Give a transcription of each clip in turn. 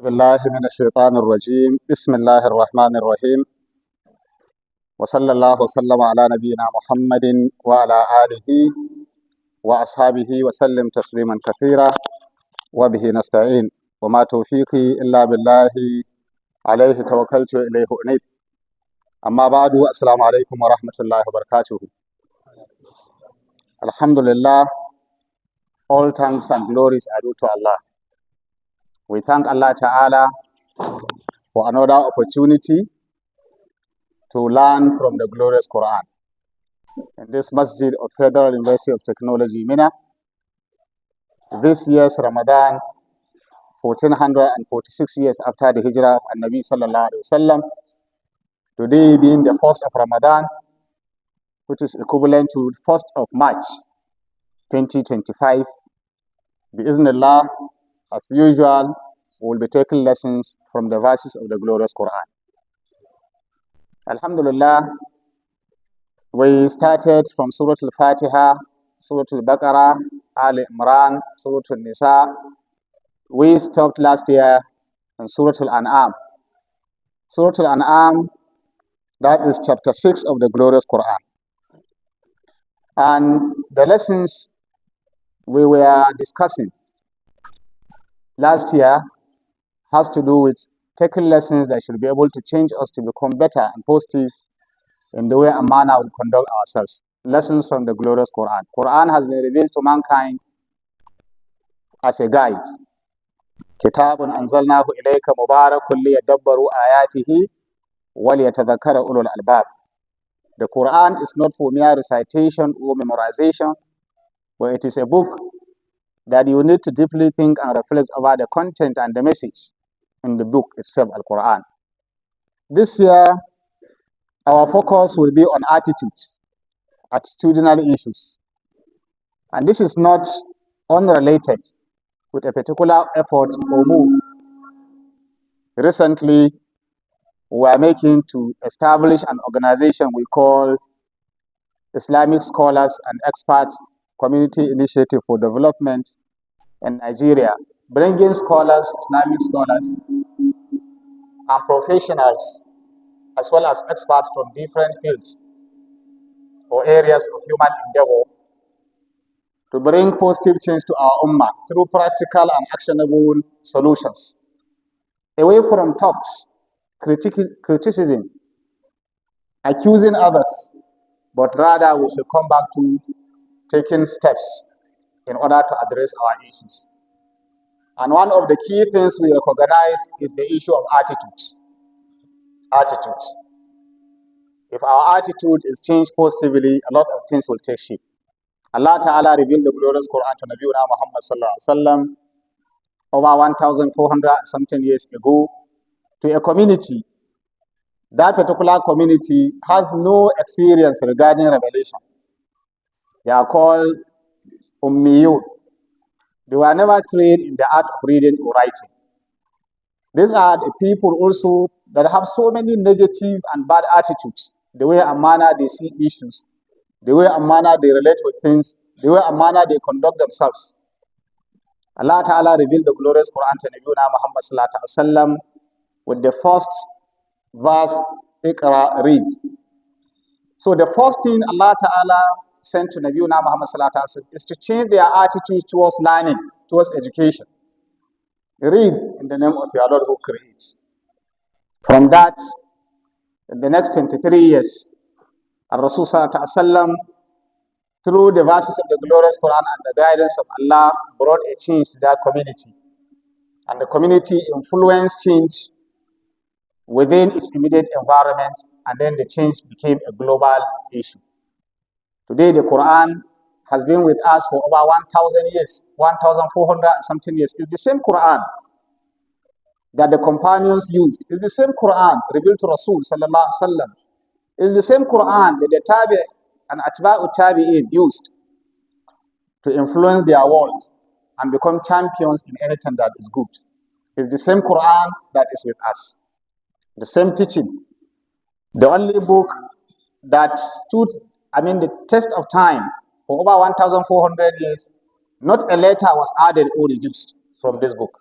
بالله من الشيطان الرجيم بسم الله الرحمن الرحيم وصلى الله وسلم على نبينا محمد وعلى آله وأصحابه وسلم تسليما كثيرا وبه نستعين وما توفيقي إلا بالله عليه توكلت وإليه أنيب أما بعد السلام عليكم ورحمة الله وبركاته. Alhamdulillah, all thanks and glories are due to Allah. We thank Allah Ta'ala for another opportunity to learn from the glorious Quran. In this masjid of Federal University of Technology, Mina, this year's Ramadan, 1446 years after the hijrah of Nabi Sallallahu Alaihi Wasallam, today being the first of Ramadan, which is equivalent to 1st of March 2025, Bi-Iznillah, as usual, we will be taking lessons from the verses of the glorious Quran. Alhamdulillah, we started from Surah Al-Fatiha, Surah Al-Baqarah, Al-Imran, Surah Al-Nisa. We stopped last year in Surah Al-An'am. Surah Al-An'am, that is chapter 6 of the glorious Quran. And the lessons we were discussing last year has to do with taking lessons that should be able to change us to become better and positive in the way and manner we conduct ourselves. Lessons from the glorious Quran. Quran has been revealed to mankind as a guide. Kitabun anzalnahu ilayka mubarakun liyadabbaru ayatihi waliyatadhakkara ulul albab. The Quran is not for mere recitation or memorization, but it is a book that you need to deeply think and reflect over the content and the message in the book itself, Al-Quran. This year, our focus will be on attitudinal issues. And this is not unrelated with a particular effort or move recently we are making to establish an organization we call Islamic Scholars and Experts Community Initiative for Development in Nigeria, bringing scholars, Islamic scholars, and professionals, as well as experts from different fields or areas of human endeavor to bring positive change to our ummah through practical and actionable solutions, away from talks, criticism, accusing others, but rather we should come back to taking steps in order to address our issues. And one of the key things we recognize is the issue of attitudes. Attitudes. If our attitude is changed positively, a lot of things will take shape. Allah Ta'ala revealed the glorious Quran to Nabi Muhammad Sallallahu Alaihi Wasallam over 1,400 something years ago to a community. That particular community has no experience regarding revelation. They are called Ummiyun. They were never trained in the art of reading or writing. These are the people also that have so many negative and bad attitudes. The way and manner they see issues, the way and manner they relate with things, the way and manner they conduct themselves. Allah Ta'ala revealed the glorious Quran to Nabi Muhammad Sallallahu Alaihi Wasallam with the first verse, Iqra, read. So the first thing Allah Ta'ala sent to Nabi Muhammad Sallallahu Alaihi Wasallam is to change their attitude towards learning, towards education. Read in the name of your Lord who creates. From that, in the next 23 years, Rasul Sallallahu Alaihi Wasallam, through the verses of the glorious Quran and the guidance of Allah, brought a change to that community. And the community influenced change within its immediate environment, and then the change became a global issue. Today, the Quran has been with us for over 1,000 years, 1,400 something years. It's the same Quran that the companions used. It's the same Quran revealed to Rasul Sallallahu Alaihi Wasallam. It's the same Quran that the Tabi and Atba'u Tabi'in used to influence their world and become champions in anything that is good. It's the same Quran that is with us. The same teaching. The only book that stood, the test of time for over 1,400 years, not a letter was added or reduced from this book.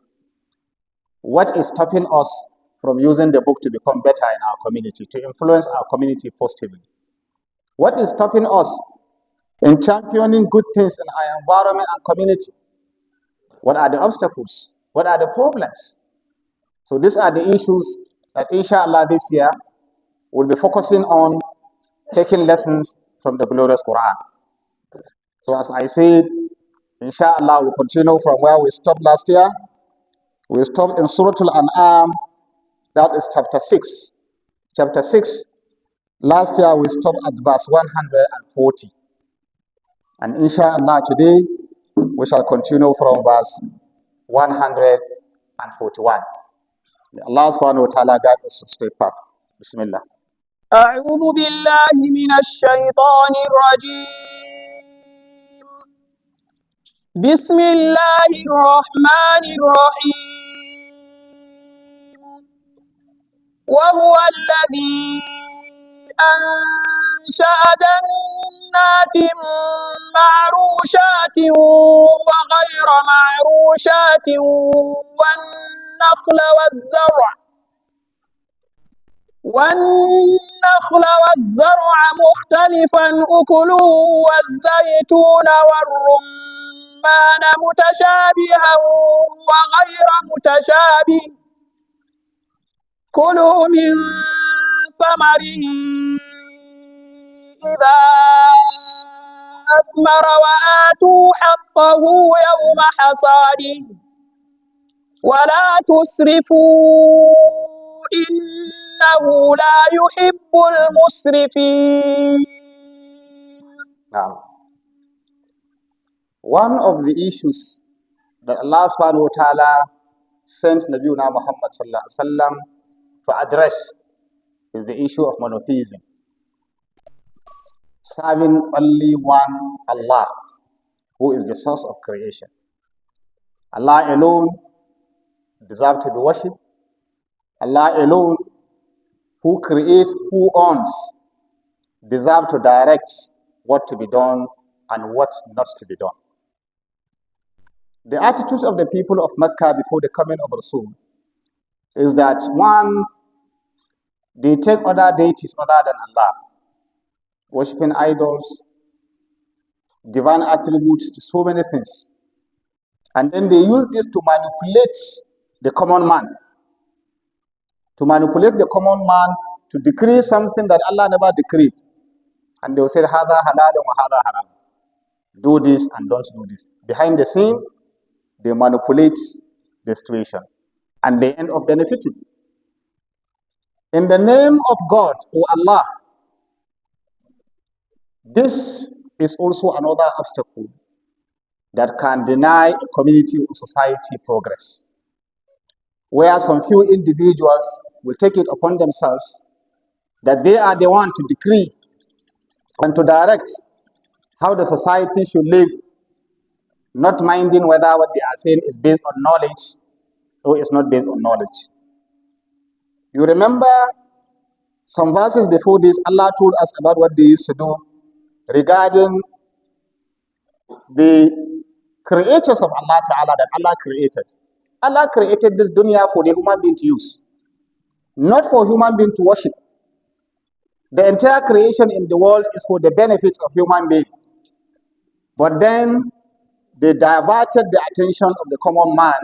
What is stopping us from using the book to become better in our community, to influence our community positively? What is stopping us in championing good things in our environment and community? What are the obstacles? What are the problems? So these are the issues that inshallah this year we'll be focusing on, taking lessons from the glorious Quran. So as I said, inshallah we'll continue from where we stopped last year. We stopped in Surah Al-An'am, that is chapter 6. Chapter 6, last year we stopped at verse 140. And inshallah today we shall continue from verse 141. May Allah subhanahu wa ta'ala guide us to straight path. Bismillah. أعوذ بالله من الشيطان الرجيم. بسم الله الرحمن الرحيم. وهو الذي أنشأ جنات معروشات وغير معروشات والنخل والزرع مختلفا أكله والزيتون والرمان متشابها وغير متشابه كلوا من ثمره إذا أثمر وآتوا حقه يوم حصاده ولا تسرفوا إنه لا يحب المسرفين. Now, one of the issues that Allah subhanahu wa ta'ala sent Nabiuna Muhammad sallallahu alaihi wasallam to address is the issue of monotheism. Serving only one Allah, who is the source of creation. Allah alone deserves to be worshipped. Allah alone, who creates, who owns, deserves to direct what to be done and what not to be done. The attitude of the people of Mecca before the coming of Rasul is that one, they take other deities other than Allah, worshipping idols, divine attributes to so many things. And then they use this to manipulate the common man. To manipulate the common man to decree something that Allah never decreed. And they will say, Hada halal wa hada haram. Do this and don't do this. Behind the scene, they manipulate the situation. And they end up benefiting. In the name of God, or Allah, this is also another obstacle that can deny a community or society progress, where some few individuals will take it upon themselves that they are the one to decree and to direct how the society should live, not minding whether what they are saying is based on knowledge or is not based on knowledge. You remember some verses before this, Allah told us about what they used to do regarding the creatures of Allah Ta'ala that Allah created. Allah created this dunya for the human being to use, not for human being to worship. The entire creation in the world is for the benefits of human being. But then they diverted the attention of the common man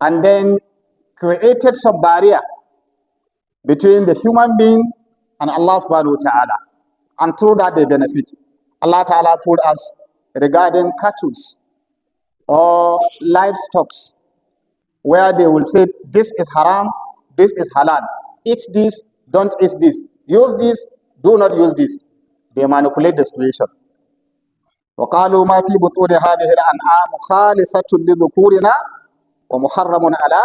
and then created some barrier between the human being and Allah subhanahu wa ta'ala. And through that they benefit. Allah Ta'ala told us regarding cattle or livestock, where they will say, this is haram, this is halal. Eat this, don't eat this. Use this, do not use this. They manipulate the situation. وقالوا ما في بطون هذه الأنعام خالصة لذكورنا ومحرم على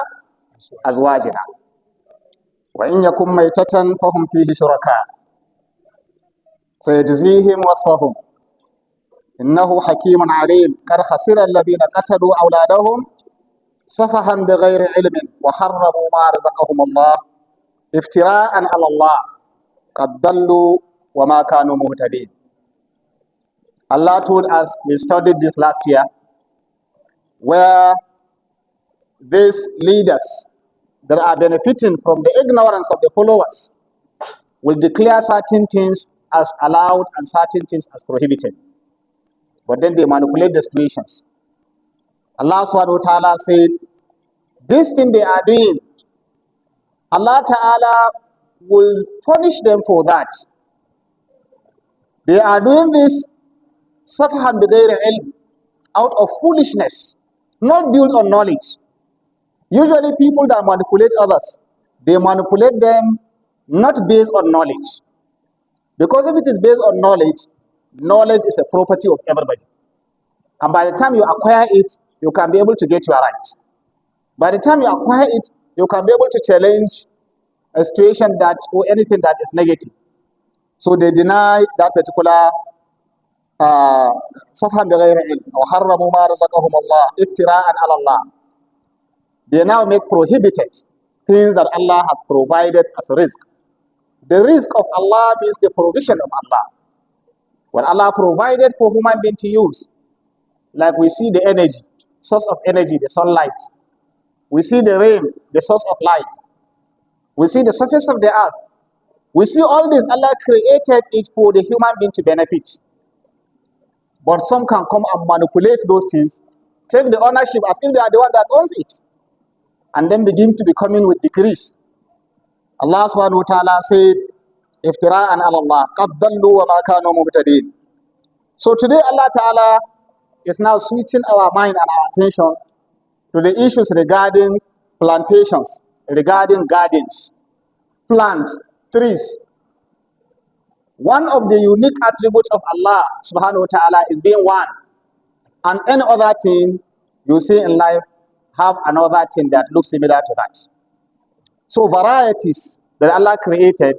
أزواجنا وإن يكن ميتة فهم فيه شركاء سيجزيهم وصفهم إنه حكيم عليم قد خسر الذين قتلوا أولادهم سفها بغير علم وحرموا ما رزقهم الله افتراء على الله قد ضلوا وما كانوا مهتدين. Allah told us, we studied this last year, where these leaders that are benefiting from the ignorance of the followers will declare certain things as allowed and certain things as prohibited. But then they manipulate the situations. Allah subhanahu wa ta'ala said, this thing they are doing, Allah ta'ala will punish them for that. They are doing this safhan bighayri ilm, out of foolishness, not built on knowledge. Usually people that manipulate others, they manipulate them not based on knowledge. Because if it is based on knowledge, knowledge is a property of everybody. And by the time you acquire it, you can be able to get your right. By the time you acquire it, you can be able to challenge a situation that or anything that is negative. So they deny that particular صفحا بغير علم وحرموا ما رزقهم الله افتراء على الله. They now make prohibited things that Allah has provided as a risk. The risk of Allah means the provision of Allah. What Allah provided for human being to use, like we see the energy, source of energy, the sunlight. We see the rain, the source of life. We see the surface of the earth. We see all this. Allah created it for the human being to benefit. But some can come and manipulate those things, take the ownership as if they are the one that owns it, and then begin to be coming with decrees. Allah subhanahu wa ta'ala said, iftira'an ala Allah, qad dallu wa ma kanu muhtadin. So today Allah ta'ala is now switching our mind and our attention to the issues regarding plantations, regarding gardens, plants, trees. One of the unique attributes of Allah subhanahu wa ta'ala is being one. And any other thing you see in life have another thing that looks similar to that. So varieties that Allah created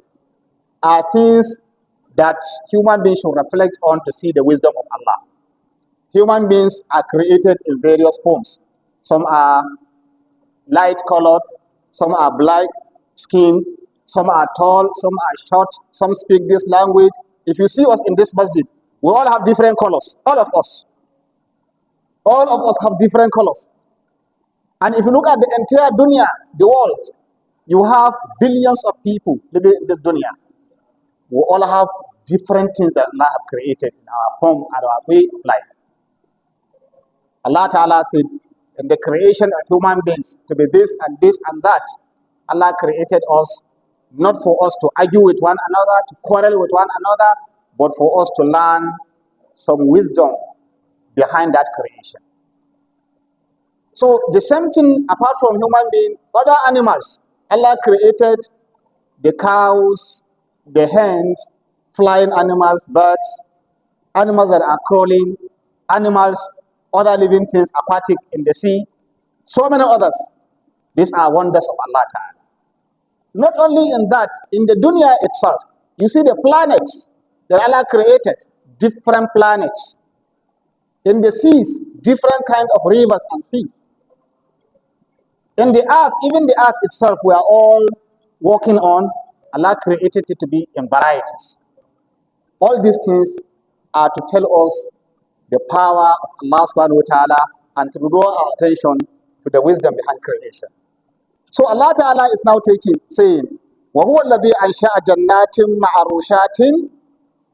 are things that human beings should reflect on to see the wisdom of Allah. Human beings are created in various forms. Some are light colored, some are black skinned, some are tall, some are short, some speak this language. If you see us in this masjid, we all have different colors, all of us. All of us have different colors. And if you look at the entire dunya, the world, you have billions of people living in this dunya. We all have different things that Allah have created in our form and our way of life. Allah Ta'ala said, in the creation of human beings, to be this and this and that, Allah created us not for us to argue with one another, to quarrel with one another, but for us to learn some wisdom behind that creation. So the same thing apart from human being, other animals, Allah created the cows, the hens, flying animals, birds, animals that are crawling, animals, other living things, aquatic in the sea, so many others. These are wonders of Allah Ta'ala. Not only in that, in the dunya itself, you see the planets that Allah created, different planets. In the seas, different kind of rivers and seas. In the earth, even the earth itself, we are all walking on. Allah created it to be in varieties. All these things are to tell us the power of Allah subhanahu wa ta'ala and to draw our attention to the wisdom behind creation. So Allah Ta'ala is now saying, وَهُوَ الَّذِي أَنْشَأَ جَنَّاتٍ مَعَرُوشَاتٍ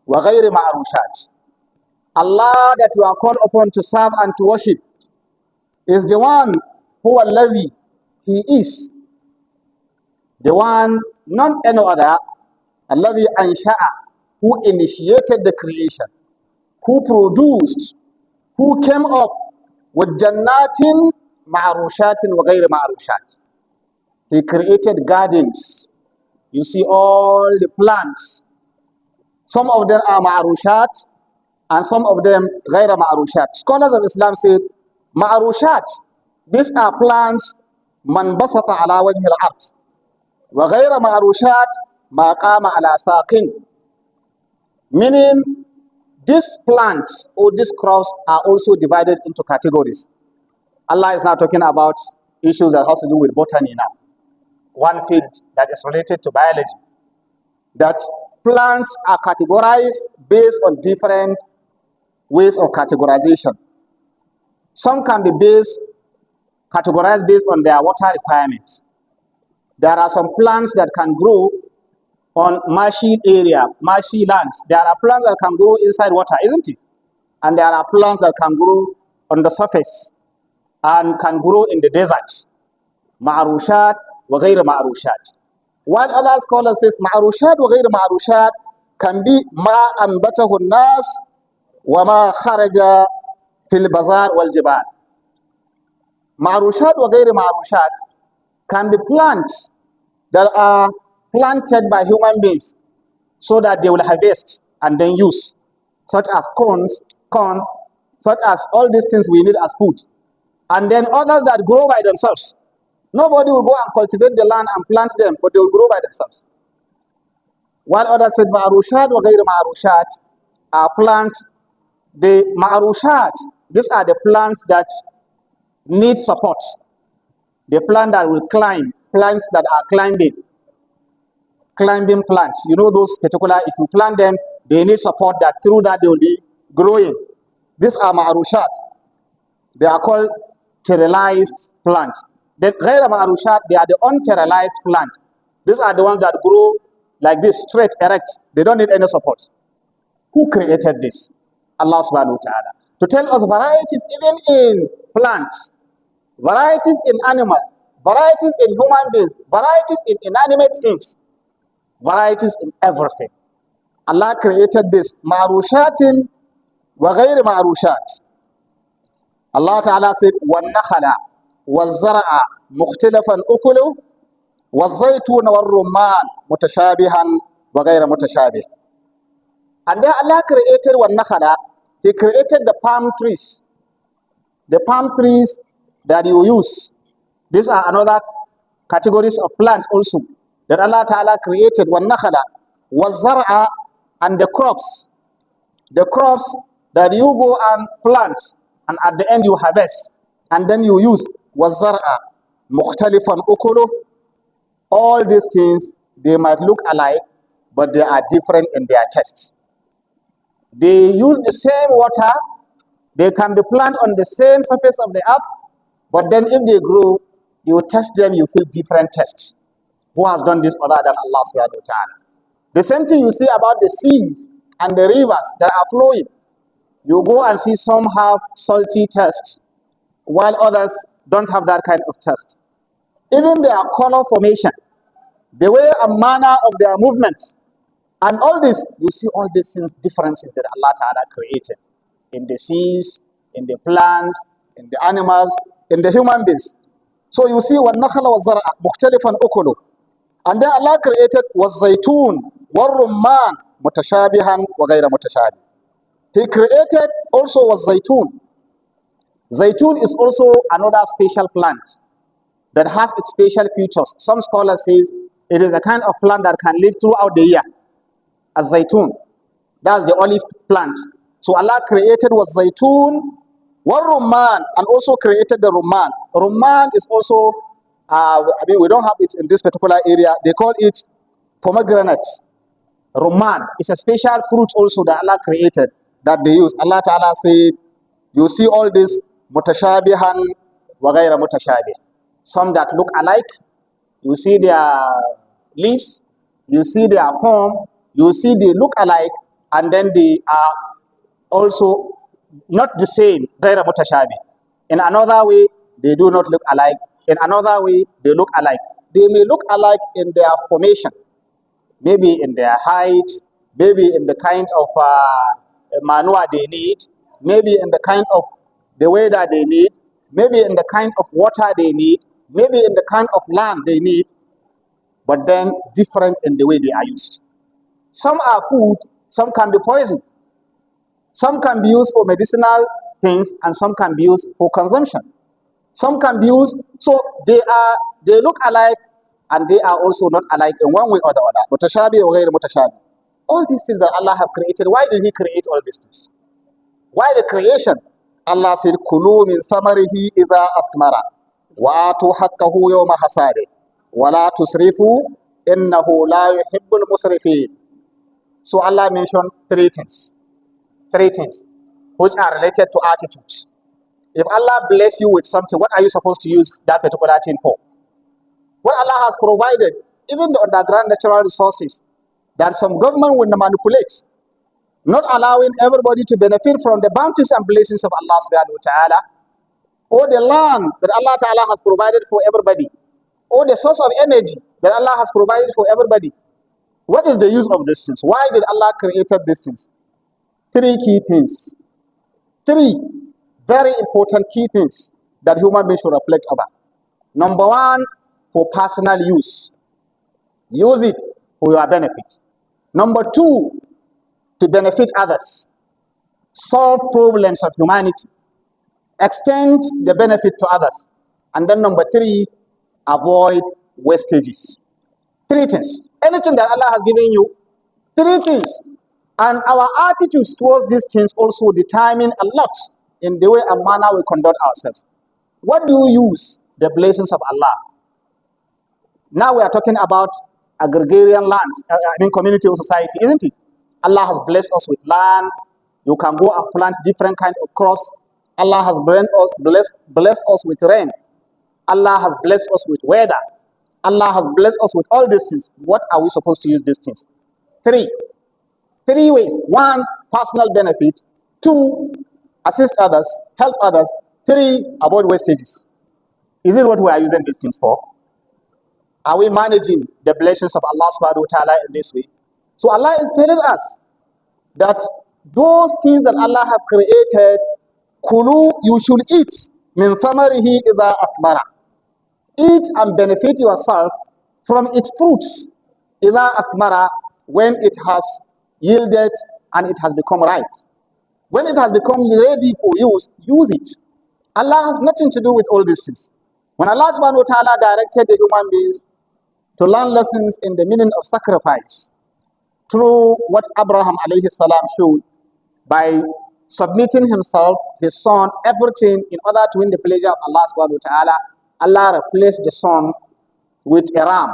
وَغَيْرِ مَعَرُوشَاتٍ. Allah that you are called upon to serve and to worship is the one who الَّذِي, He is the one, none any other, الَّذِي أَنْشَأَ, who initiated the creation, who produced, who came up with جَنَّاتٍ مَعَرُوشَاتٍ وَغَيْرِ مَعَرُوشَاتٍ. He created gardens. You see all the plants. Some of them are ma'arushat and some of them ghayra ma'arushat. Scholars of Islam say ma'arushat, these are plants man basata ala wajhi al-ard. Wa ghayra ma'arushat ma qama ala saqin. Meaning these plants or these crops are also divided into categories. Allah is now talking about issues that has to do with botany now. One field that is related to biology, that plants are categorized based on different ways of categorization. Some can be based categorized based on their water requirements. There are some plants that can grow on marshy area, marshy lands. There are plants that can grow inside water, isn't it? And there are plants that can grow on the surface and can grow in the deserts. Ma'arushat wa ghayr ma'arushat. What other scholars says ma'arushat wa ghayr ma'arushat can be ma anbatahu an-nas wa ma kharaja fil bazar wal jibal. Ma'arushat wa ghayr ma'arushat can be plants that are planted by human beings so that they will harvest and then use, such as corn, such as all these things we need as food. And then others that grow by themselves. Nobody will go and cultivate the land and plant them, but they will grow by themselves. While others said ma'arushat wa ghayr ma'arushat are plants. The ma'arushat, these are the plants that need support. The plant that will climb, plants that are climbing plants. You know those particular, if you plant them, they need support that through that they will be growing. These are ma'arushat. They are called terrealized plants. The ghayr ma'arushat, they are the unterrealized plants. These are the ones that grow like this, straight, erect. They don't need any support. Who created this? Allah subhanahu wa ta'ala. To tell us varieties even in plants, varieties in animals, varieties in human beings, varieties in inanimate things, varieties in everything. Allah created this. Ma'arushatin wa ghayr ma'arushat. Allah ta'ala said, وَالنَّخَلَ وَالزَّرَعَ مُخْتِلَفًا أُكُلُهُ وَالزَّيْتُونَ وَالرُّمَّانَ مُتَشَابِهًا وَغَيْرَ مُتَشَابِهٍ. And then Allah created وَالنَّخَلَ. He created the palm trees. The palm trees that you use. These are another categories of plants also that Allah Ta'ala created. وَالنَّخَلَ وَالزَّرْعَ, and the crops. The crops that you go and plant and at the end you harvest and then you use. وَالزَّرْعَ مُخْتَلِفًا أُكُلُهُ. All these things, they might look alike, but they are different in their tastes. They use the same water, they can be planted on the same surface of the earth, but then if they grow, you test them, you feel different tastes. Who has done this other than Allah subhanahu wa ta'ala? The same thing you see about the seas and the rivers that are flowing. You go and see some have salty taste, while others don't have that kind of taste. Even their color formation, the way and manner of their movements, and all this, you see all these things, differences that Allah Ta'ala created in the seas, in the plants, in the animals, in the human beings. So you see, وَالنَّخَلَ وَالزَّرْعَ مُخْتَلِفًا أُكُلُهُ. And then Allah created وَالزَّيْتُونَ وَالرُّمَّانَ مُتَشَابِهًا وَغَيْرَ مُتَشَابِهٍ. He created also zaytun. Zaytun is also another special plant that has its special features. Some scholars say it is a kind of plant that can live throughout the year. As zaytun, that's the olive plant. So Allah created was zaytun, one rumman, and also created the rumman. Rumman is also, we don't have it in this particular area. They call it pomegranate. Rumman is a special fruit also that Allah created that they use. Allah Ta'ala said, you see all this mutashabihan wa ghayra mutashabih. Some that look alike, you see their leaves, you see their form, you see they look alike, and then they are also not the same, ghayra mutashabih. In another way, they do not look alike. In another way, they look alike. They may look alike in their formation, maybe in their height, maybe in the kind of manure they need, maybe in the kind of the way that they need, maybe in the kind of water they need, maybe in the kind of land they need, but then different in the way they are used. Some are food, some can be poison. Some can be used for medicinal things, and some can be used for consumption. Some can be used, so they look alike, and they are also not alike in one way or the other. Mutashabi or ghayr mutashabi. All these things that Allah have created, why did He create all these things? Why the creation? Allah said, Kulu min samarihi idha athmara, wa atu haqqahu yawma hasadi, wa la tusrifu, innahu la yuhibbul musrifin. So Allah mentioned three things, which are related to attitudes. If Allah bless you with something, what are you supposed to use that particular thing for? What Allah has provided, even the underground natural resources, that some government will manipulate, not allowing everybody to benefit from the bounties and blessings of Allah subhanahu wa ta'ala, or the land that Allah ta'ala has provided for everybody, or the source of energy that Allah has provided for everybody. What is the use of these things? Why did Allah create these things? Three key things. Three very important key things that human beings should reflect about. Number one, for personal use. Use it for your benefit. Number two, to benefit others. Solve problems of humanity. Extend the benefit to others. And then number three, avoid wastages. Three things. Anything that Allah has given you, three things. And our attitudes towards these things also determine a lot in the way and manner we conduct ourselves. What do you use the blessings of Allah? Now we are talking about agrarian lands, community or society, isn't it? Allah has blessed us with land. You can go and plant different kinds of crops. Allah has blessed us with rain. Allah has blessed us with weather. Allah has blessed us with all these things. What are we supposed to use these things? Three ways. One, personal benefit. Two, assist others, help others. Three, avoid wastages. Is it what we are using these things for? Are we managing the blessings of Allah subhanahu wa ta'ala in this way? So Allah is telling us that those things that Allah have created, kulu, you should eat. Min thamarihi idha athmara. Eat and benefit yourself from its fruits. Idha athmara, when it has yielded and it has become ripe. When it has become ready for use, use it. Allah has nothing to do with all these things. When Allah subhanahu wa ta'ala directed the human beings to learn lessons in the meaning of sacrifice, through what Abraham alayhi salam showed, by submitting himself, his son, everything in order to win the pleasure of Allah subhanahu wa ta'ala, Allah replaced the son with a ram.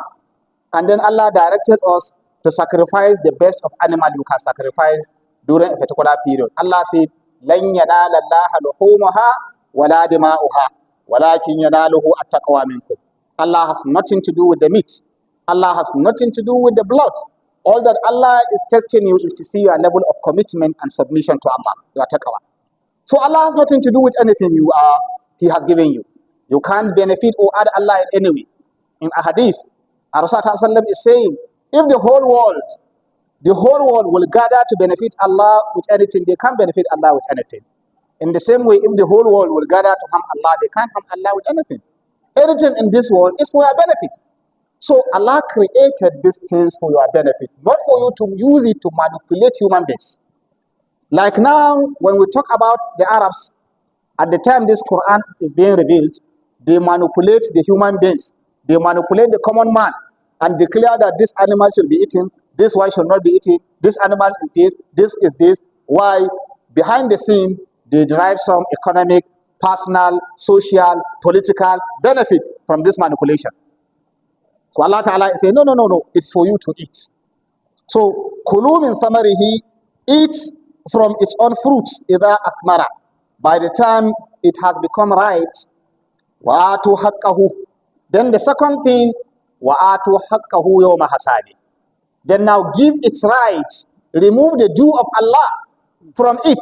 And then Allah directed us to sacrifice the best of animal you can sacrifice during a particular period. Allah said, لَن يَنَالَ اللَّهَ لُحُومُهَا وَلَا دِمَاؤُهَا وَلَكِنْ يَنَالُهُ التَّقْوَى مِنكُمْ. Allah has nothing to do with the meat. Allah has nothing to do with the blood. All that Allah is testing you is to see your level of commitment and submission to Allah, your taqwa. So Allah has nothing to do with anything He has given you. You can't benefit or add Allah in any way. In a hadith, Rasulullah is saying, if the whole world will gather to benefit Allah with anything, they can't benefit Allah with anything. In the same way, if the whole world will gather to harm Allah, they can't harm Allah with anything. Everything in this world is for your benefit. So Allah created these things for your benefit, not for you to use it to manipulate human beings. Like now, when we talk about the Arabs, at the time this Quran is being revealed, they manipulate the human beings. They manipulate the common man and declare that this animal should be eaten, this one should not be eaten, this animal is this is this. Why? Behind the scene, they derive some economic, personal, social, political benefit from this manipulation. So Allah Ta'ala is saying, no, it's for you to eat. So, kulu min samarihi, eat from its own fruits, idha asmara. By the time it has become ripe, wa'atu haqqahu. Then the second thing, wa'atu haqqahu yawma hasadi. Then now give its rights, remove the due of Allah from it.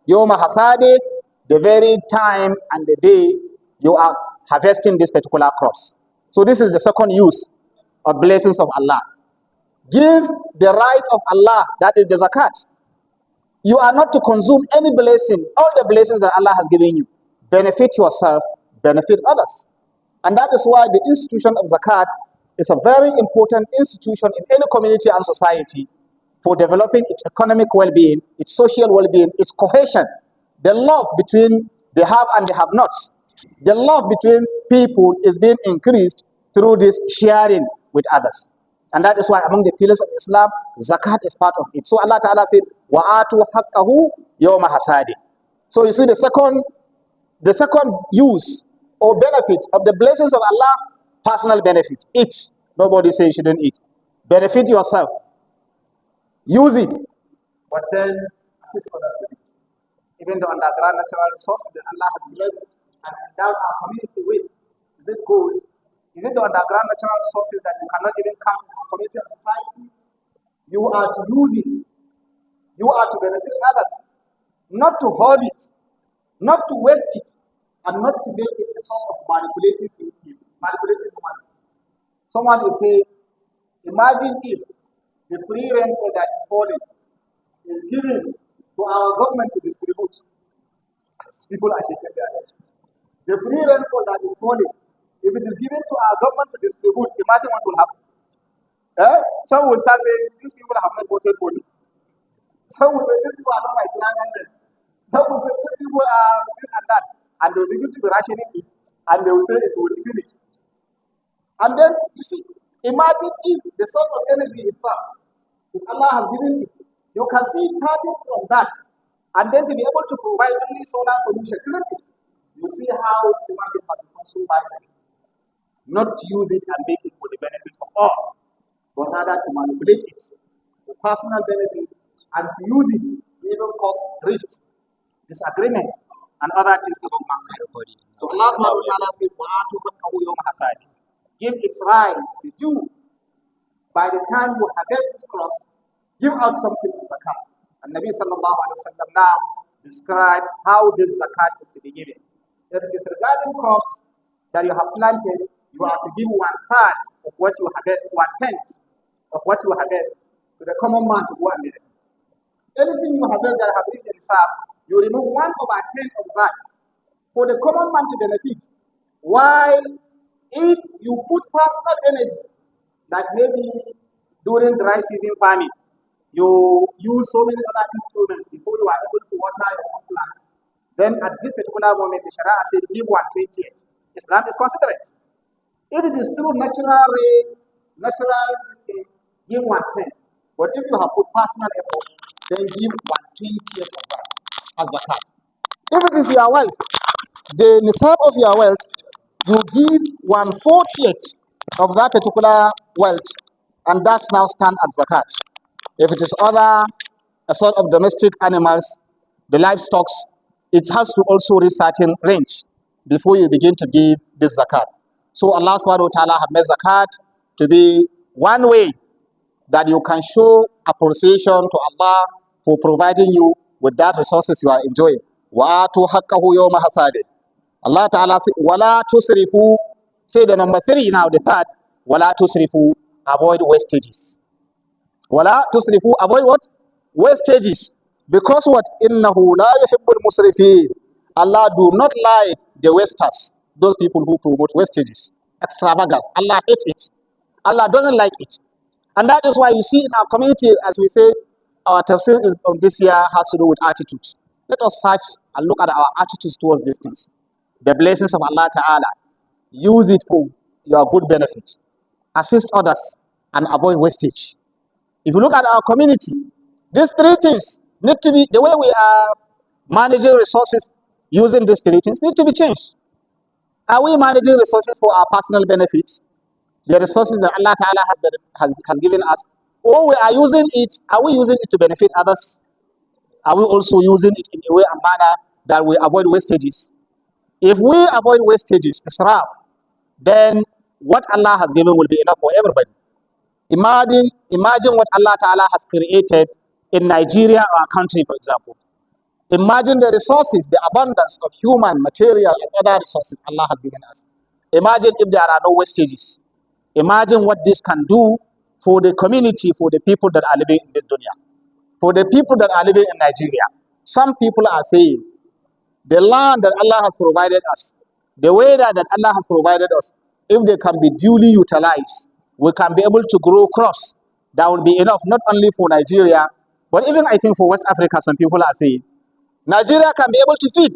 Yawma hasadi, the very time and the day you are harvesting this particular crops. So this is the second use of blessings of Allah. Give the rights of Allah, that is the zakat. You are not to consume any blessing, all the blessings that Allah has given you. Benefit yourself, benefit others. And that is why the institution of zakat is a very important institution in any community and society for developing its economic well-being, its social well-being, its cohesion, the love between the have and the have-nots. The love between people is being increased through this sharing with others. And that is why among the pillars of Islam, zakat is part of it. So Allah Ta'ala said, وَآتُوا حَقَّهُ يَوْمَ حَسَادِ. So you see the second use or benefit of the blessings of Allah, personal benefit. Eat. Nobody says you shouldn't eat. Benefit yourself. Use it. But then assist others with it. even the underground natural resources that Allah has blessed and endowed our community with. Is it gold? Is it the underground natural resources that you cannot even count in our community and society? You are to use it. You are to benefit others, not to hoard it, not to waste it, and not to make it a source of manipulating humanity. Someone will say, imagine if the free rainfall that is falling is given to our government to distribute. People are shaking their heads. The free rainfall that is falling, if it is given to our government to distribute, imagine what will happen. Some will start saying, these people have not voted for me. Some will say, these people are not my clan. Some will say, these people are this and that. And they will begin to be rationing it. And they will say it will finish. And then, you see, imagine if the source of energy itself, if Allah has given it, you can see starting from that, and then to be able to provide only solar solution, isn't it? You see how human beings have become so miserly. Not to use it and make it for the benefit of all, but rather to manipulate it for personal benefit and to use it to even cause rifts, disagreements, and other things among mankind. So Allah subhanahu wa ta'ala said, وَآتُوا حَقَّهُ يَوْمَ حَصَادِهِ. Give its rights, the due. By the time you harvest these crops, give out something of zakat. And Nabi sallallahu alaihi wasallam now described how this zakat is to be given. If it is regarding crops that you have planted, you are to give 1/3 of what you harvest, 1/10 of what you harvest to the common man to go and benefit. Anything you harvest that have reached nisab, you remove 1/10 of that for the common man to benefit. While if you put personal energy, that maybe during dry season farming, you use so many other instruments before you are able to water your own plant, then at this particular moment, the Sharia said give 1/20. Islam is considerate. If it is through natural rain, natural thing, give 1/10. But if you have put personal effort, then give 1/20 of that as zakat. If it is your wealth, the nisab of your wealth, you give 1/40 of that particular wealth, and that's now stand as zakat. If it is other a sort of domestic animals, the livestock, it has to also reach certain range before you begin to give this zakat. So Allah subhanahu wa ta'ala have made zakat to be one way that you can show appreciation to Allah for providing you with that resources you are enjoying. وَآتُوا حَقَّهُ يَوْمَ حَصَادِهِ. Allah ta'ala said, وَلَا تُسْرِفُوا. Say the number 3 now, the third. وَلَا تُسْرِفُوا. Avoid wastages. وَلَا تُسْرِفُوا. Avoid what? Wastages. Because what? إِنَّهُ لَا يُحِبُّ الْمُسْرِفِينَ. Allah do not like the wasters. Those people who promote wastages. Extravagance. Allah hates it. Allah doesn't like it. And that is why you see in our community, as we say, our tafsir of this year has to do with attitudes. Let us search and look at our attitudes towards these things. The blessings of Allah Ta'ala. Use it for your good benefit. Assist others and avoid wastage. If you look at our community, these 3 things need to be, the way we are managing resources using these 3 things need to be changed. Are we managing resources for our personal benefits? The resources that Allah Ta'ala has given us, or we are using it, are we using it to benefit others? Are we also using it in a way and manner that we avoid wastages? If we avoid wastages, israf, then what Allah has given will be enough for everybody. Imagine what Allah Ta'ala has created in Nigeria, our country, for example. Imagine the resources, the abundance of human, material, and other resources Allah has given us. Imagine if there are no wastages. Imagine what this can do for the community, for the people that are living in this dunya. For the people that are living in Nigeria. Some people are saying, the land that Allah has provided us, the weather that Allah has provided us, if they can be duly utilized, we can be able to grow crops that will be enough not only for Nigeria, but even I think for West Africa, some people are saying, Nigeria can be able to feed.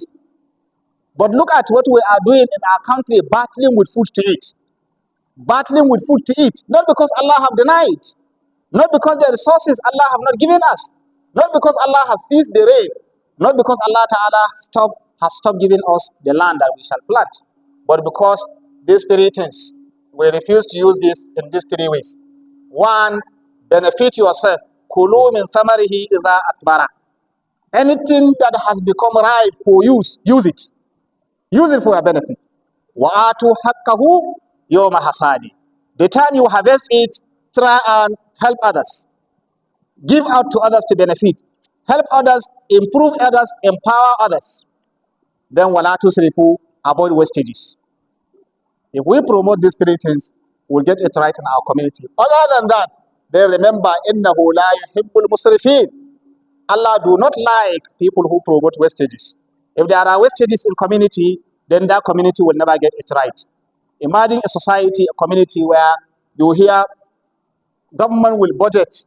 But look at what we are doing in our country, battling with food to eat. Battling with food to eat, not because Allah have denied, not because the resources Allah have not given us, not because Allah has ceased the rain, not because Allah Ta'ala has stopped giving us the land that we shall plant, but because these 3 things, we refuse to use this in these 3 ways. 1, benefit yourself. Kulu min thamarihi idha atbara. Anything that has become ripe for use, use it. Use it for your benefit. وَآتُوا حَقَّهُ يَوْمَ حَصَادِهِ. The time you harvest it, try and help others. Give out to others to benefit. Help others, improve others, empower others. Then وَلَا تُسْرِفُوا, avoid wastages. If we promote these three things, we'll get it right in our community. Other than that, then remember, إِنَّهُ لَا يُحِبُّ الْمُسْرِفِينَ. Allah do not like people who promote wastages. If there are wastages in community, then that community will never get it right. Imagine a society, a community where you hear government will budget.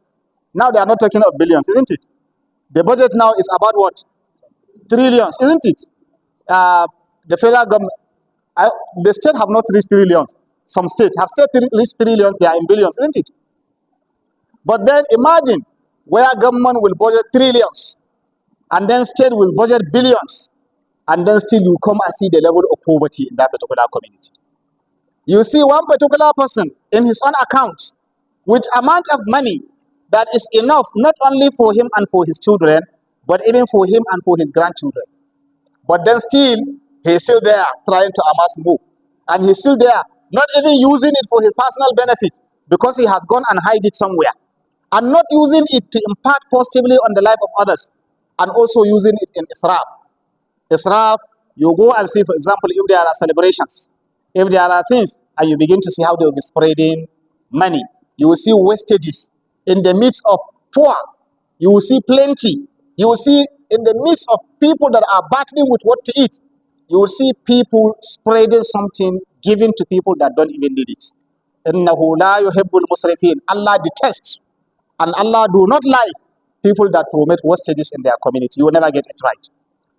Now they are not talking of billions, isn't it? The budget now is about what? Trillions, isn't it? The federal government, the state have not reached trillions. Some states have said reached trillions, they are in billions, isn't it? But then imagine where government will budget trillions, and then state will budget billions, and then still you come and see the level of poverty in that particular community. You see one particular person in his own account with amount of money that is enough not only for him and for his children, but even for him and for his grandchildren. But then still, he's still there trying to amass more. And he's still there, not even using it for his personal benefit, because he has gone and hide it somewhere. And not using it to impact positively on the life of others, and also using it in israf. Israf, you go and see, for example, if there are celebrations, if there are things, and you begin to see how they will be spreading money. You will see wastages in the midst of poor. You will see plenty. You will see in the midst of people that are battling with what to eat. You will see people spreading something, giving to people that don't even need it. إِنَّهُ لَا يُحِبُّ الْمُسْرِفِينَ. Allah detests, and Allah do not like people that promote wastages in their community. You will never get it right.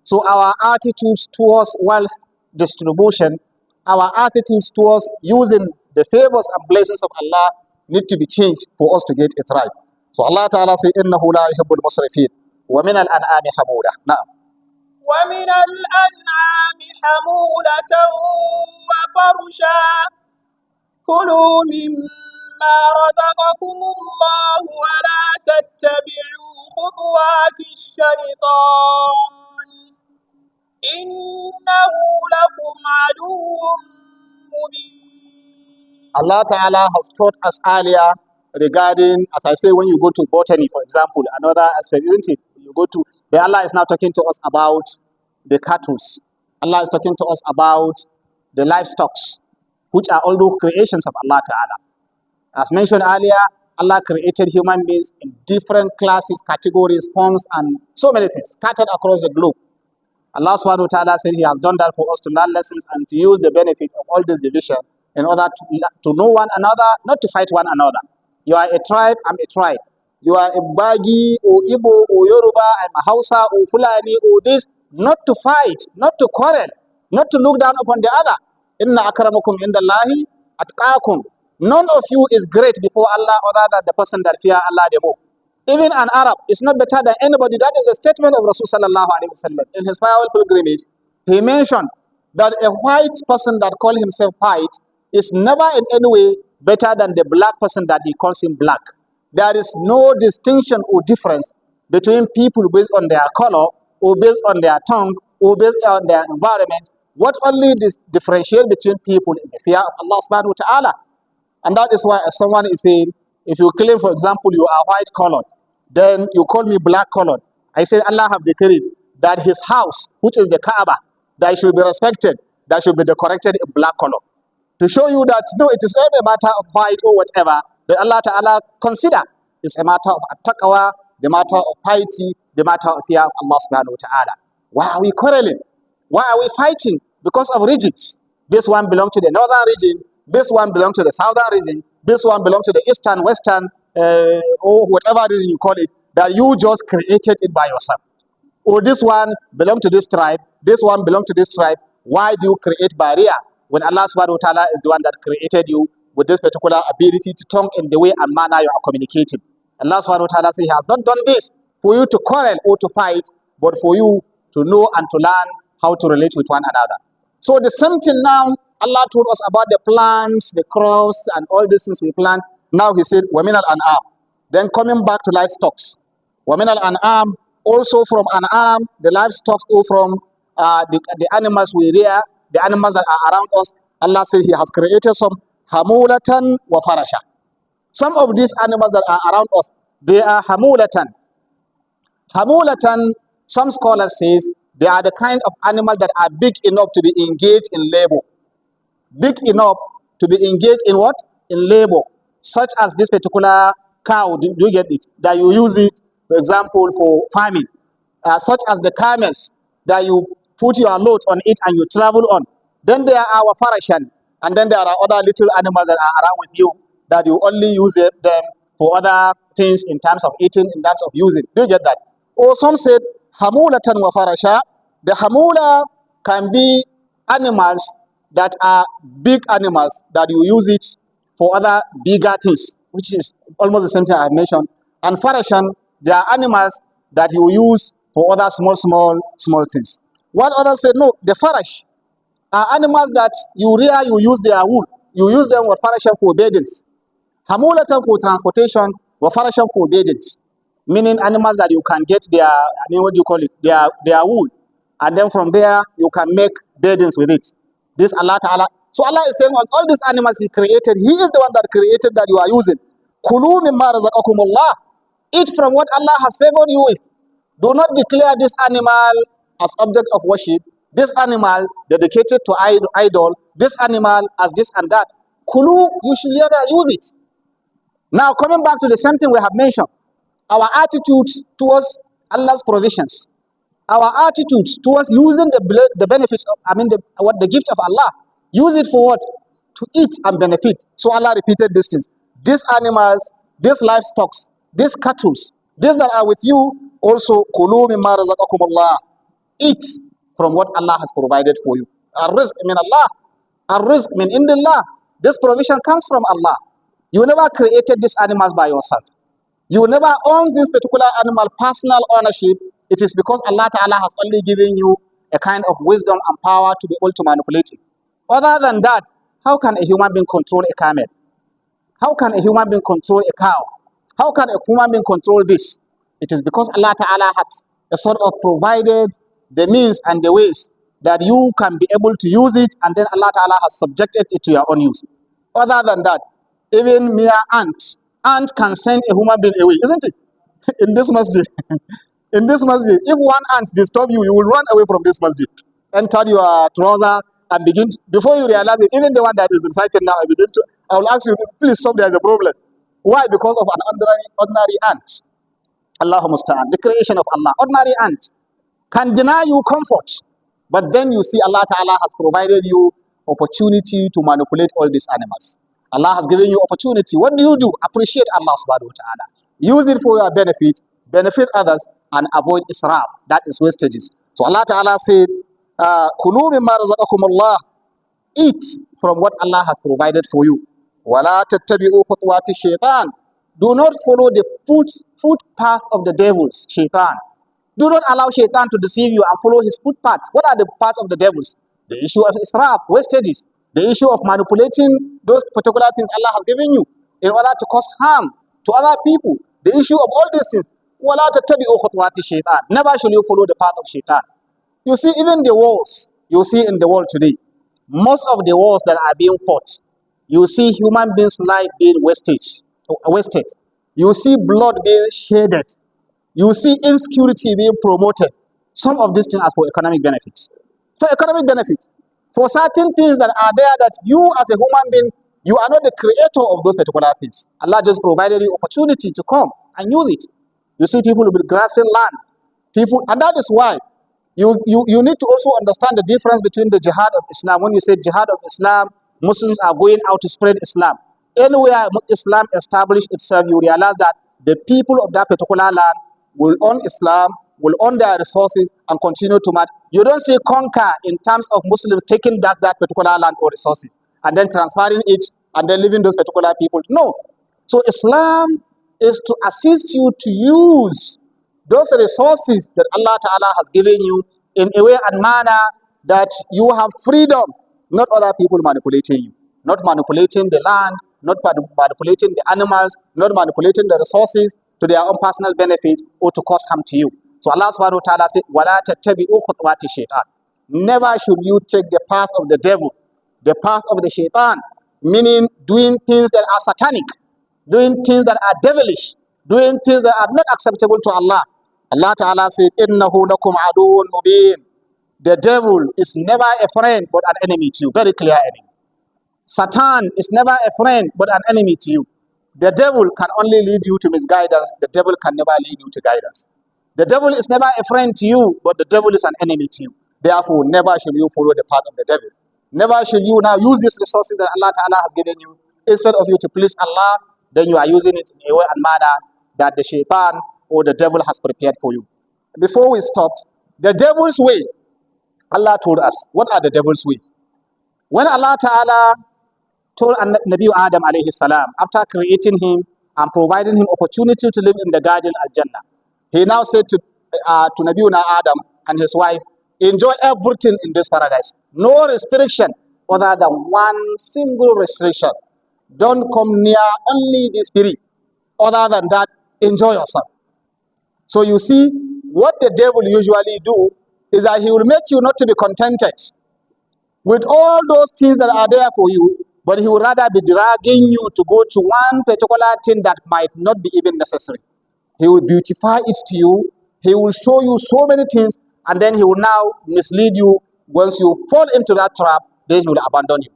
So our attitudes towards wealth distribution, our attitudes towards using the favors and blessings of Allah need to be changed for us to get it right. So Allah Ta'ala says, إِنَّهُ لَا يُحِبُّ الْمُسْرِفِينَ وَمِنَ الْأَنْعَامِ حَمُولَةً. نعم. ومن الأنعام حمولة وفرشا كلوا مما رزقكم الله ولا تتبعوا خطوات الشيطان إنه لكم عدو مبين. Allah Ta'ala has taught us earlier regarding, as I say, when you go to botany, for example, another aspect, isn't it? You go to, the Allah is now talking to us about the cattle. Allah is talking to us about the livestock, which are all those creations of Allah Ta'ala. As mentioned earlier, Allah created human beings in different classes, categories, forms, and so many things scattered across the globe. Allah subhanahu wa ta'ala said He has done that for us to learn lessons and to use the benefit of all this division in order to know one another, not to fight one another. You are a tribe, I'm a tribe. You are a Bagi or Igbo or Yoruba, I'm a Hausa or Fulani or this, not to fight, not to quarrel, not to look down upon the other. Inna akramakum indallahi atqakum. None of you is great before Allah other than the person that fear Allah the more. Even an Arab is not better than anybody. That is a statement of Rasul sallallahu alaihi wasallam. In his farewell pilgrimage, he mentioned that a white person that calls himself white is never in any way better than the black person that he calls him black. There is no distinction or difference between people based on their color or based on their tongue or based on their environment. What only differentiates between people is the fear of Allah subhanahu wa ta'ala. And that is why, as someone is saying, if you claim, for example, you are white colored, then you call me black colored. I say Allah have decreed that His house, which is the Kaaba, that should be respected, that should be decorated in black color. To show you that no, it is not a matter of white or whatever that Allah Ta'ala consider. It's a matter of taqwa, the matter of piety, the matter of fear of Allah Subhanahu wa Ta'ala. Why are we quarreling? Why are we fighting? Because of regions. This one belongs to the northern region, this one belongs to the southern region, this one belongs to the eastern, western, or whatever region you call it, that you just created it by yourself. Or this one belongs to this tribe, this one belongs to this tribe. Why do you create barrier when Allah subhanahu wa ta'ala is the one that created you with this particular ability to talk in the way and manner you are communicating? Allah subhanahu wa ta'ala says He has not done this for you to quarrel or to fight, but for you to know and to learn how to relate with one another. So the same thing now, Allah told us about the plants, the crops, and all these things we plant. Now He said, وَمِنَ الْأَنْعَامِ. Then coming back to livestock. وَمِنَ الْأَنْعَامِ, also from an arm, the livestock, or from the animals we rear, the animals that are around us. Allah said He has created some hamulatan wa farasha. Some of these animals that are around us, they are hamulatan. Hamulatan, some scholars says, they are the kind of animal that are big enough to be engaged in labor. Big enough to be engaged in what? In labor. Such as this particular cow, do you get it? That you use it, for example, for farming. Such as the camels, that you put your load on it and you travel on. Then there are our farashan, and then there are other little animals that are around with you that you only use them for other things in terms of eating, in terms of using. Do you get that? Or some said, hamulatan wa farasha. The hamula can be animals that are big animals that you use it for other bigger things, which is almost the same thing I mentioned. And farashan, they are animals that you use for other small things. What others said, no, the farash are animals that you rear, you use their wool. You use them with farashan for beddings. Hamulatan for transportation, or farashan for beddings. Meaning animals that you can get their, what do you call it, their wool. And then from there, you can make beddings with it. This Allah Ta'ala. So Allah is saying, all these animals He created, He is the one that created that you are using. Kulu mimma razaqakumullah. Eat from what Allah has favored you with. Do not declare this animal as object of worship, this animal dedicated to idol, this animal as this and that. Kulu, you should rather use it. Now, coming back to the same thing we have mentioned, our attitude towards Allah's provisions, our attitude towards using the benefits of, the gift of Allah, use it for what? To eat and benefit. So Allah repeated these things. These animals, these livestock, these cattle, these that are with you, also, kulu mimma razaqakumullah. Eat from what Allah has provided for you. Ar-rizq min Allah. Ar-rizq min indillah. This provision comes from Allah. You never created these animals by yourself. You never own this particular animal personal ownership. It is because Allah Ta'ala has only given you a kind of wisdom and power to be able to manipulate it. Other than that, how can a human being control a camel? How can a human being control a cow? How can a human being control this? It is because Allah Ta'ala has a sort of provided the means and the ways that you can be able to use it, and then Allah Ta'ala has subjected it to your own use. Other than that, even mere ant can send a human being away, isn't it? In this masjid. In this masjid, if one ant disturb you, you will run away from this masjid. Enter your trouser and begin to, before you realize it, even the one that is reciting now, I will ask you, please stop, there is a problem. Why? Because of an ordinary ant. Allahumma musta'an, the creation of Allah. Ordinary ant can deny you comfort, but then you see Allah Ta'ala has provided you opportunity to manipulate all these animals. Allah has given you opportunity. What do? Appreciate Allah subhanahu wa ta'ala. Use it for your benefit others, and avoid israf. That is wastages. So Allah Ta'ala said, Kulu mimma razaqakumullah. Eat from what Allah has provided for you. Wala tattabi'u khutuwati shaitan. Do not follow the footpath of the devils, shaitan. Do not allow shaitan to deceive you and follow his footpaths. What are the paths of the devils? The issue of israf, wastages. The issue of manipulating those particular things Allah has given you in order to cause harm to other people. The issue of all these things. وَلَا تَتَّبِعُوا خُطْوَاتِ الشَّيْطَانِ. Never shall you follow the path of shaitan. You see, even the wars you see in the world today, most of the wars that are being fought, you see human beings' life being wasted. You see blood being shedded. You see insecurity being promoted. Some of these things are for economic benefits. For economic benefits. For certain things that are there that you as a human being, you are not the creator of those particular things. Allah just provided you opportunity to come and use it. You see people will be grasping land. And that is why you need to also understand the difference between the jihad of Islam. When you say jihad of Islam, Muslims are going out to spread Islam. Anywhere Islam established itself, you realize that the people of that particular land will own Islam, will own their resources, and continue to march. You don't say conquer in terms of Muslims taking back that particular land or resources and then transferring it and then leaving those particular people. No. So Islam is to assist you to use those resources that Allah Ta'ala has given you in a way and manner that you have freedom, not other people manipulating you, not manipulating the land, not manipulating the animals, not manipulating the resources to their own personal benefit or to cause harm to you. So Allah subhanahu wa ta'ala said, وَلَا تَتَّبِعُوا خُطْوَاتِ الشَّيْطَانِ. Never should you take the path of the devil, the path of the shaitan, meaning doing things that are satanic, doing things that are devilish, doing things that are not acceptable to Allah. Allah ta'ala said, إِنَّهُ لَكُمْ عَدُوٌ مُبِينٌ. The devil is never a friend but an enemy to you. Very clear enemy. Satan is never a friend but an enemy to you. The devil can only lead you to misguidance. The devil can never lead you to guidance. The devil is never a friend to you, but the devil is an enemy to you. Therefore, never should you follow the path of the devil. Never should you now use these resources that Allah Ta'ala has given you. Instead of you to please Allah, then you are using it in a way and manner that the shaitan or the devil has prepared for you. Before we stopped, the devil's way, Allah told us, what are the devil's way? When Allah Ta'ala told Nabi Adam alayhi salam, after creating him and providing him opportunity to live in the garden al-Jannah, he now said to Nabi Adam and his wife, enjoy everything in this paradise. No restriction other than one single restriction. Don't come near only these three. Other than that, enjoy yourself. So you see, what the devil usually do is that he will make you not to be contented with all those things that are there for you, but he would rather be dragging you to go to one particular thing that might not be even necessary. He will beautify it to you. He will show you so many things, and then he will now mislead you. Once you fall into that trap, then he will abandon you.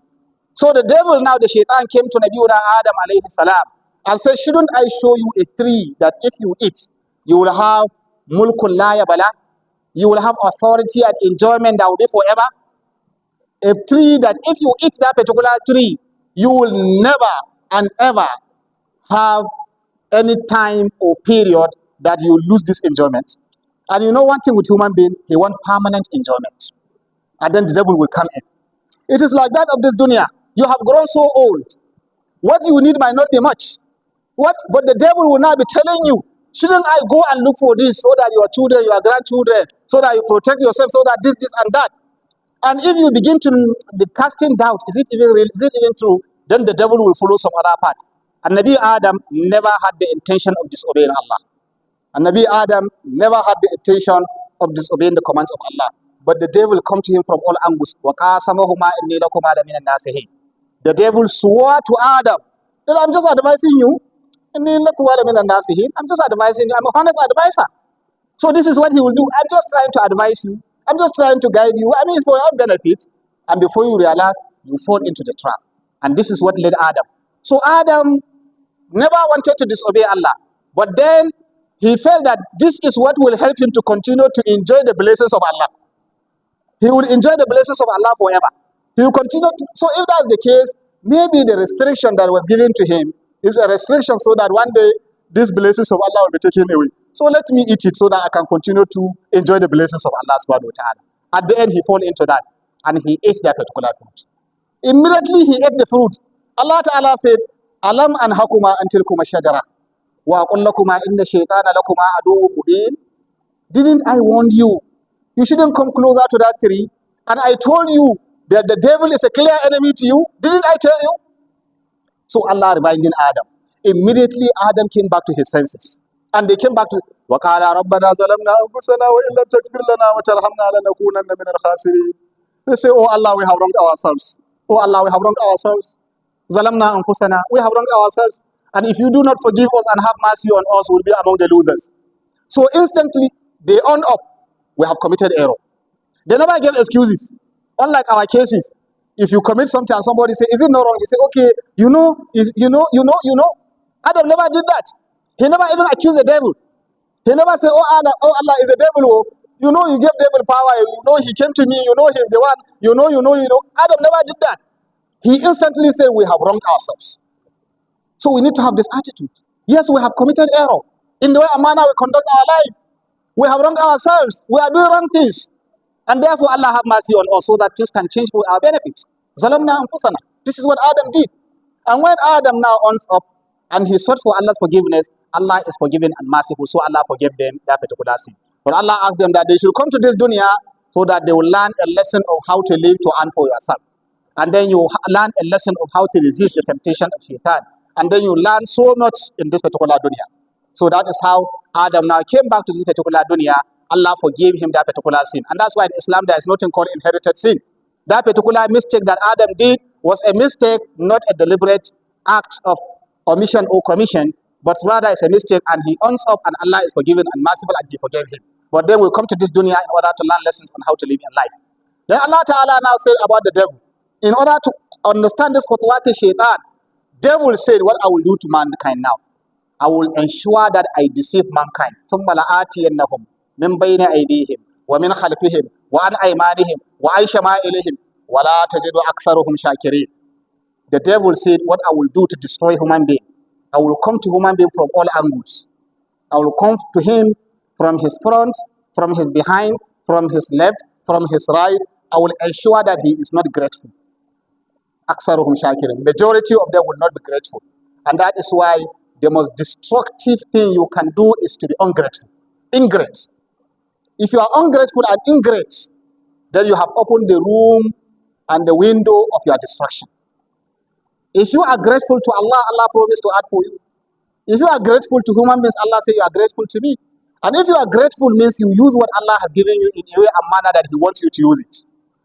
So the devil now, the shaitan, came to Nabi Adam alayhi salam and said, shouldn't I show you a tree that if you eat, you will have mulkul la yabala, you will have authority and enjoyment that will be forever? A tree that if you eat that particular tree, you will never and ever have any time or period that you lose this enjoyment. And you know one thing with human being, he wants permanent enjoyment. And then the devil will come in. It is like that of this dunya. You have grown so old. What you need might not be much. But the devil will now be telling you, shouldn't I go and look for this so that your children, your grandchildren, so that you protect yourself, so that this and that. And if you begin to be casting doubt, is it even real? Is it even true? Then the devil will follow some other path. And Nabi Adam never had the intention of disobeying Allah. And Nabi Adam never had the intention of disobeying the commands of Allah. But the devil come to him from all angles. The devil swore to Adam that I'm just advising you. I'm just advising you. I'm a honest advisor. So this is what he will do. I'm just trying to advise you. I'm just trying to guide you. I mean, it's for your benefit. And before you realize, you fall into the trap. And this is what led Adam. So Adam never wanted to disobey Allah. But then he felt that this is what will help him to continue to enjoy the blessings of Allah. He will enjoy the blessings of Allah forever. He will continue to, so if that's the case, maybe the restriction that was given to him is a restriction so that one day these blessings of Allah will be taken away. So let me eat it so that I can continue to enjoy the blessings of Allah subhanahu wa ta'ala. At the end, he fell into that and he ate that particular fruit. Immediately he ate the fruit. Allah ta'ala said, Alam anhakuma antilkuma shajara wa aqul lakuma inna shaytana lakuma aduwwun mubin. Didn't I warn you? You shouldn't come closer to that tree. And I told you that the devil is a clear enemy to you. Didn't I tell you? So Allah reminded Adam. Immediately Adam came back to his senses. And they came back to وَقَالَ رَبَّنَا ظَلَمْنَا أَنفُسَنَا وَإِن لَّمْ تَغْفِرْ لَنَا وَتَرْحَمْنَا لَنَكُونَنَّ مِنَ الْخَاسِرِينَ. They say, oh Allah, we have wronged ourselves. Oh Allah, we have wronged ourselves. ظَلَمْنَا أَنفُسَنَا. We have wronged ourselves. And if you do not forgive us and have mercy on us, we'll be among the losers. So instantly, they owned up. We have committed error. They never gave excuses. Unlike our cases, if you commit something and somebody say, is it not wrong? You say, okay, you know. Adam never did that. He never even accused the devil. He never said, oh Allah is the devil. Oh. You know, you gave devil power. You know, he came to me. You know, he's the one. You know. Adam never did that. He instantly said, we have wronged ourselves. So we need to have this attitude. Yes, we have committed error in the way and manner we conduct our life. We have wronged ourselves. We are doing wrong things. And therefore, Allah have mercy on us so that things can change for our benefit. Zalamna anfusana. This is what Adam did. And when Adam now owns up and he sought for Allah's forgiveness, Allah is forgiving and merciful. So Allah forgave them that particular sin. But Allah asked them that they should come to this dunya so that they will learn a lesson of how to live to earn for yourself. And then you learn a lesson of how to resist the temptation of shaitan. And then you learn so much in this particular dunya. So that is how Adam now came back to this particular dunya Allah forgave him that particular sin. And that's why in Islam there is nothing called inherited sin. That particular mistake that Adam did was a mistake, not a deliberate act of omission or commission, but rather it's a mistake, and he owns up, and Allah is forgiving and merciful, and he forgave him. But then we come to this dunya in order to learn lessons on how to live in life. Then Allah Ta'ala now said about the devil. In order to understand this khutuwat shaitan, devil said, what I will do to mankind now, I will ensure that I deceive mankind. ثُمَّ لَآتِيَنَّهُمْ مِنْ بَيْنِ أَيْدِيهِمْ وَمِنْ خَلْفِهِمْ وَعَنْ أَيْمَانِهِمْ وَعَنْ شَمَائِلِهِمْ وَلَا تَجِدُ أَكْثَرُهُمْ شَاكِرِينَ. The devil said, what I will do to destroy human being, I will come to human being from all angles. I will come to him from his front, from his behind, from his left, from his right. I will ensure that he is not grateful. Aksaruhum shakirin. Majority of them will not be grateful. And that is why the most destructive thing you can do is to be ungrateful. Ingrate. If you are ungrateful and ingrate, then you have opened the room and the window of your destruction. If you are grateful to Allah, Allah promised to add for you. If you are grateful to human beings, Allah says you are grateful to me. And if you are grateful means you use what Allah has given you in a way and manner that He wants you to use it.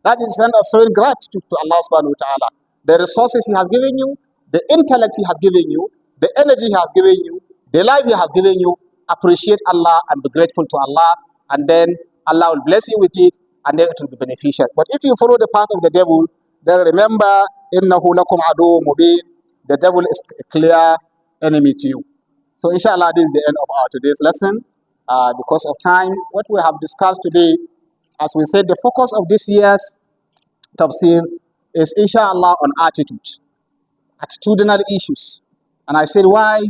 That is the end of showing gratitude to Allah subhanahu wa ta'ala. The resources He has given you, the intellect He has given you, the energy He has given you, the life He has given you, appreciate Allah and be grateful to Allah, and then Allah will bless you with it, and then it will be beneficial. But if you follow the path of the devil, then remember, إِنَّهُ لَكُمْ عَدُوٌّ مُبِينٌ. The devil is a clear enemy to you. So inshallah, this is the end of our today's lesson. Because of time, what we have discussed today, as we said, the focus of this year's Tafsir is inshallah on attitude, attitudinal issues. And I said why?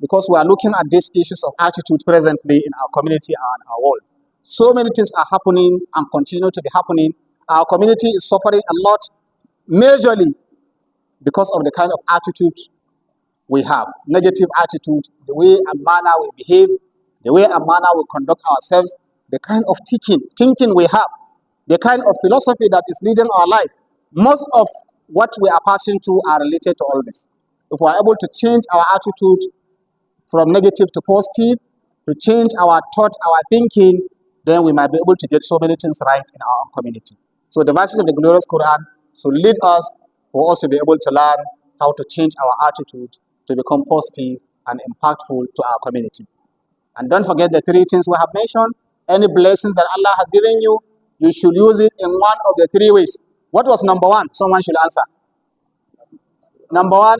Because we are looking at these issues of attitude presently in our community and our world. So many things are happening and continue to be happening. Our community is suffering a lot, majorly because of the kind of attitude we have. Negative attitude, the way and manner we behave, the way and manner we conduct ourselves, the kind of thinking we have, the kind of philosophy that is leading our life. Most of what we are passing through are related to all this. If we are able to change our attitude from negative to positive, to change our thought, our thinking, then we might be able to get so many things right in our own community. So the verses of the glorious Quran should lead us for us to be able to learn how to change our attitude to become positive and impactful to our community. And don't forget the three things we have mentioned. Any blessings that Allah has given you, you should use it in one of the three ways. What was number one? Someone should answer. Number one,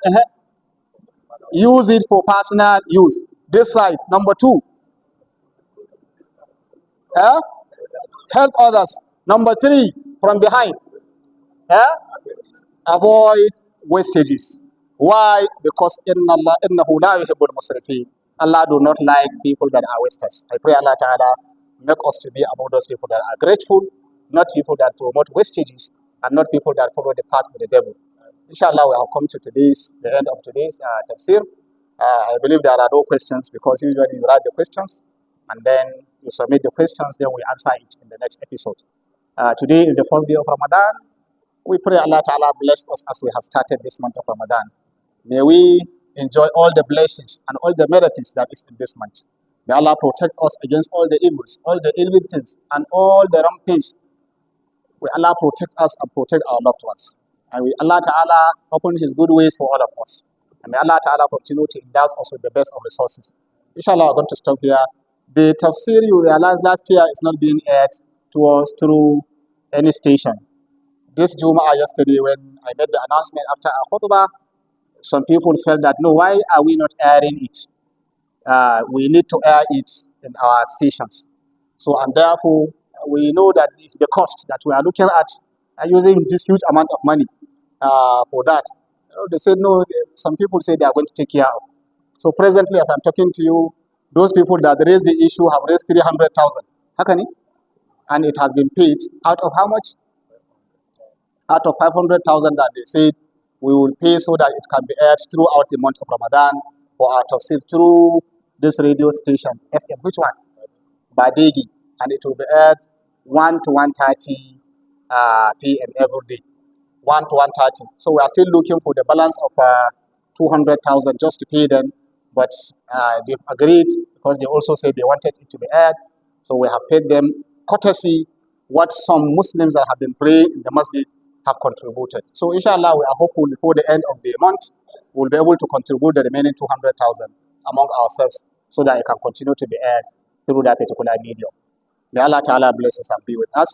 use it for personal use. This side. Number two, help others. Number three, from behind, avoid wastages. Why? Because innahu la yuhibbul musrifin. Allah do not like people that are wasters. I pray Allah Ta'ala make us to be among those people that are grateful, not people that promote wastages, and not people that follow the path of the devil. Inshallah, we have come to the end of today's tafsir. I believe there are no questions, because usually you write the questions and then you submit the questions, then we answer it in the next episode. Today is the first day of Ramadan. We pray Allah Ta'ala bless us as we have started this month of Ramadan. May we enjoy all the blessings and all the benefits that is in this month. May Allah protect us against all the evils, all the evil things, and all the wrong things. May Allah protect us and protect our loved ones. And may Allah Ta'ala open His good ways for all of us. And may Allah Ta'ala continue to endow us with the best of resources. Inshallah, we're going to stop here. The tafsir you realized last year is not being aired to us through any station. This Jumu'ah yesterday, when I made the announcement after our khutbah, some people felt that, no, why are we not airing it? We need to air it in our stations. So, and therefore, we know that it's the cost that we are looking at using this huge amount of money for that. They said, no, some people say they are going to take care of. So presently, as I'm talking to you, those people that raised the issue have raised 300,000. How can it? And it has been paid out of how much? Out of 500,000 that they said we will pay so that it can be aired throughout the month of Ramadan for our tafsir through this radio station, FM. Which one? Badegi. And it will be aired 1 to 1:30 p.m. every day. 1 to 1:30. So we are still looking for the balance of 200,000 just to pay them. But they've agreed, because they also said they wanted it to be aired. So we have paid them courtesy what some Muslims that have been praying in the masjid have contributed. So inshallah, we are hopeful before the end of the month, we'll be able to contribute the remaining 200,000 among ourselves so that it can continue to be aired through that particular medium. May Allah Ta'ala bless us and be with us.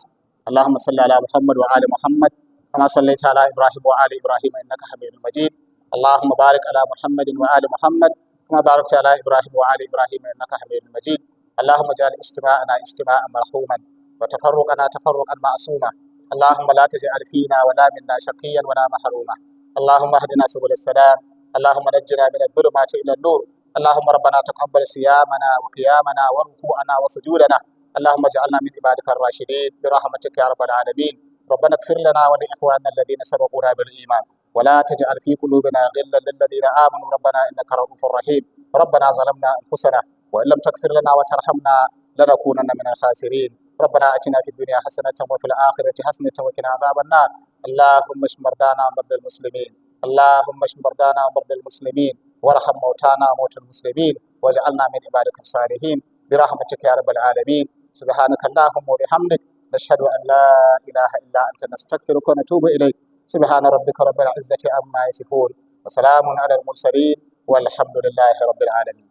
Allahumma salli ala Muhammad wa ali Muhammad. كما صليت على إبراهيم وآل إبراهيم إنك حميد مجيد. اللهم بارك على محمد وآل محمد كما باركت على إبراهيم وآل إبراهيم إنك حميد مجيد. اللهم اجعل اجتماعنا اجتماعا مرحوما وتفرقنا تفرقا معصوما. اللهم لا تجعل فينا ولا منا شقيا ولا محروما. اللهم اهدنا سبل السلام. اللهم نجنا من الظلمات إلى النور. اللهم ربنا تقبل صيامنا وقيامنا وركوعنا وسجودنا. اللهم اجعلنا من عبادك الراشدين برحمتك يا رب العالمين. ربنا اغفر لنا ولإخواننا الذين سبقونا بالإيمان ولا تجعل في قلوبنا غلا للذين آمنوا ربنا إنك رؤوف رحيم. ربنا ظلمنا أنفسنا وإن لم تغفر لنا وترحمنا لنكونن من الخاسرين. ربنا آتنا في الدنيا حسنة وفي الآخرة حسنة وقنا عذاب النار. اللهم اشف مرضانا ومرضى المسلمين. اللهم اشف مرضانا ومرضى المسلمين وارحم موتانا وموتى المسلمين واجعلنا من عبادك الصالحين برحمتك يا رب العالمين. سبحانك اللهم وبحمدك نشهد أن لا إله إلا أنت نستغفرك ونتوب إليك. سبحان ربك رب العزة عما يصفون وسلام على المرسلين والحمد لله رب العالمين.